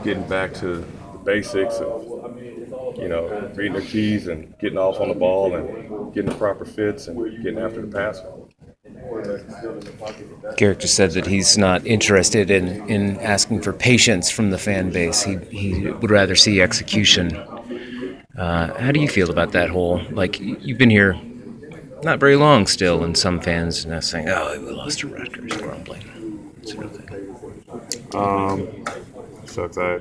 getting back to the basics of, reading their keys and getting off on the ball and getting the proper fits and getting after the passer. Garrick just said that he's not interested in asking for patience from the fan base. He would rather see execution. How do you feel about that whole, like, you've been here not very long still, and some fans are saying, oh, we lost to Rutgers, grumbling, sort of thing. Sucks. I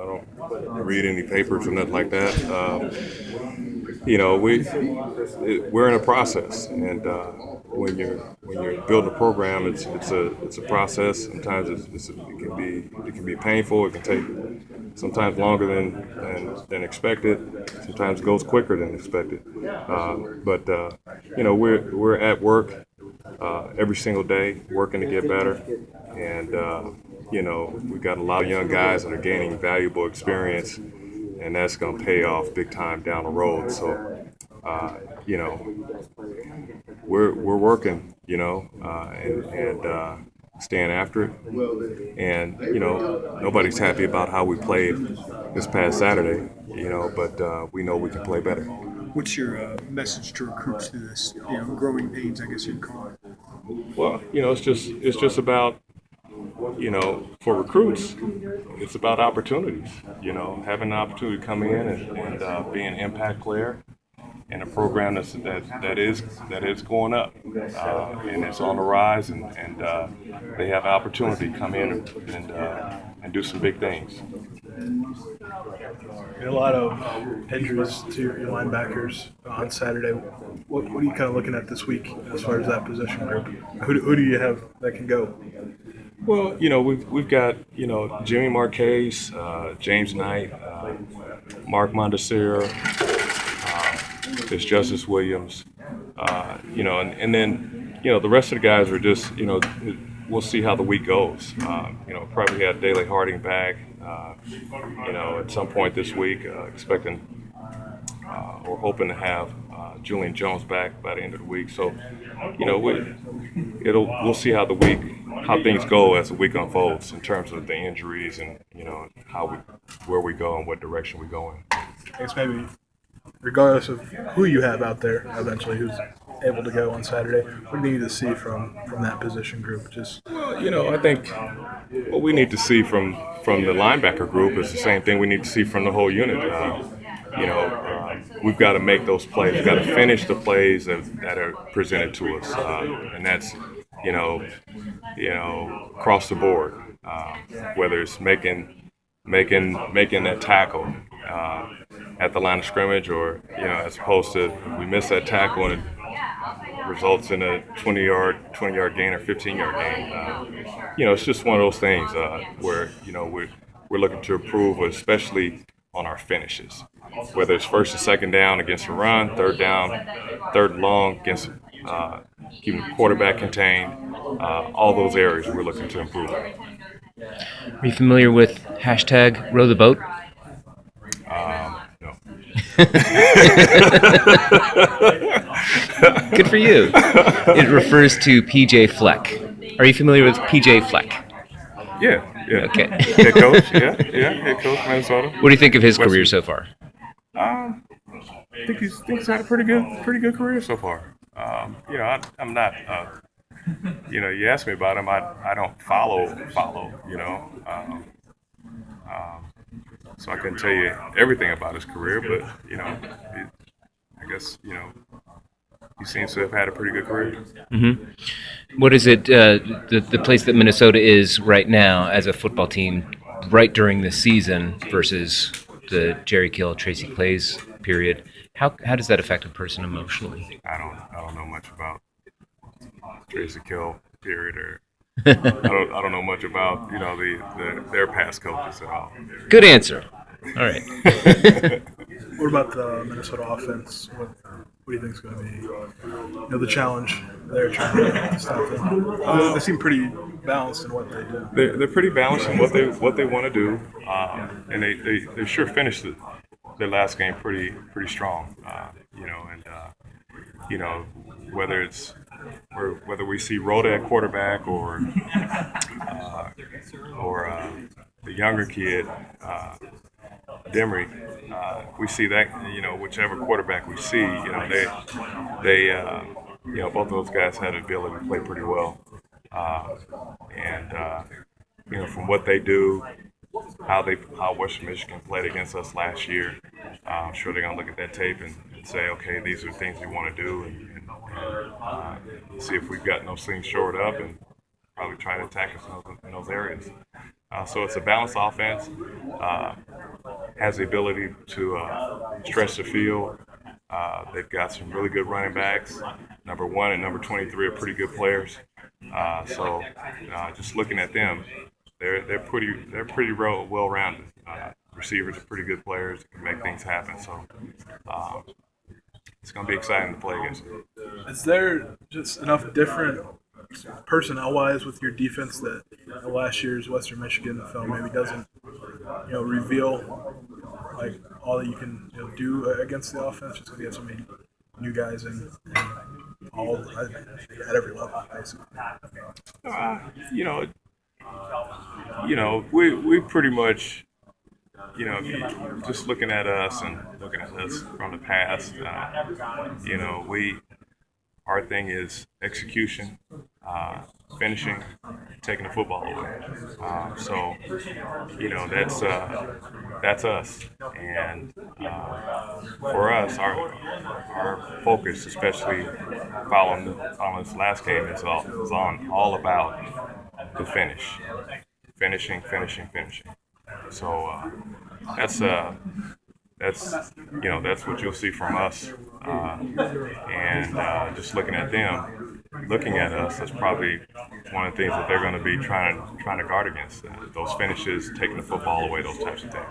don't read any papers or nothing like that. We're in a process, and when you're building a program, it's a process. Sometimes it can be painful. It can take sometimes longer than expected. Sometimes it goes quicker than expected. We're at work every single day, working to get better, and we've got a lot of young guys that are gaining valuable experience, and that's going to pay off big time down the road. So, we're working, and staying after it. And nobody's happy about how we played this past Saturday, but we know we can play better. What's your message to recruits through this, growing pains, I guess you'd call it? Well, it's just about, for recruits, it's about opportunities. Having the opportunity to come in and be an impact player in a program that is going up, and it's on the rise, and they have an opportunity to come in and do some big things. A lot of injuries to your linebackers on Saturday. What are you kind of looking at this week as far as that position group? Who do you have that can go? Well, we've got Jimmy Marquez, James Knight, Mark Mondesir, there's Justice Williams, and then the rest of the guys are just we'll see how the week goes. Probably have Daley Harding back, at some point this week, expecting or hoping to have Julian Jones back by the end of the week. So, we'll see how things go as the week unfolds in terms of the injuries and where we go and what direction we go in. I guess maybe regardless of who you have out there eventually who's able to go on Saturday, what do you need to see from that position group? I think what we need to see from the linebacker group is the same thing we need to see from the whole unit. We've got to make those plays. We've got to finish the plays that are presented to us, and that's across the board. Whether it's making that tackle at the line of scrimmage, or as opposed to we miss that tackle and it results in a 20-yard gain or 15-yard gain. It's just one of those things where we're looking to improve, especially on our finishes. Whether it's first and second down against a run, third down, third and long against keeping the quarterback contained, all those areas we're looking to improve. Are you familiar with hashtag row the boat? No. Good for you. It refers to PJ Fleck. Are you familiar with PJ Fleck? Yeah. Okay. Head coach, head coach, Minnesota. What do you think of his career so far? I think he's had a pretty good career so far. I'm not. You asked me about him. I don't follow. So I couldn't tell you everything about his career, but I guess he seems to have had a pretty good career. Mm-hmm. What is it? The place that Minnesota is right now as a football team, right during the season versus the Jerry Kill, Tracy Claeys period. How does that affect a person emotionally? I don't know much about Tracy Kill period, or I don't know much about their past coaches at all. Good answer. All right. What about the Minnesota offense? What do you think is going to be the challenge they're trying to stop them? They seem pretty balanced in what they do. They're pretty balanced in what they want to do, and they sure finished their last game pretty strong. Whether we see Rhoda at quarterback or the younger kid, Demery, we see that, whichever quarterback we see, both of those guys had the ability to play pretty well. Uh, and from what they do, how Western Michigan played against us last year, I'm sure they're gonna look at that tape and say, okay, these are things we want to do, and see if we've gotten those things shored up, and probably try to attack us in those areas. So it's a balanced offense. Uh, has the ability to stretch the field. They've got some really good running backs. Number 1 and number 23 are pretty good players. So just looking at them, they're pretty well rounded. Receivers are pretty good players that can make things happen. So it's going to be exciting to play against them. Is there just enough different personnel-wise with your defense that last year's Western Michigan film maybe doesn't, reveal like all that you can do against the offense, just because you have so many new guys and all at every level, basically. Uh, you know, we pretty much, just looking at us and looking at us from the past, our thing is execution, finishing, taking the football away. So, that's us. And for us, our focus, especially following this last game, is all about the finish, finishing. So that's what you'll see from us, and just looking at them, looking at us, that's probably one of the things that they're going to be trying to guard against. Those finishes, taking the football away, those types of things.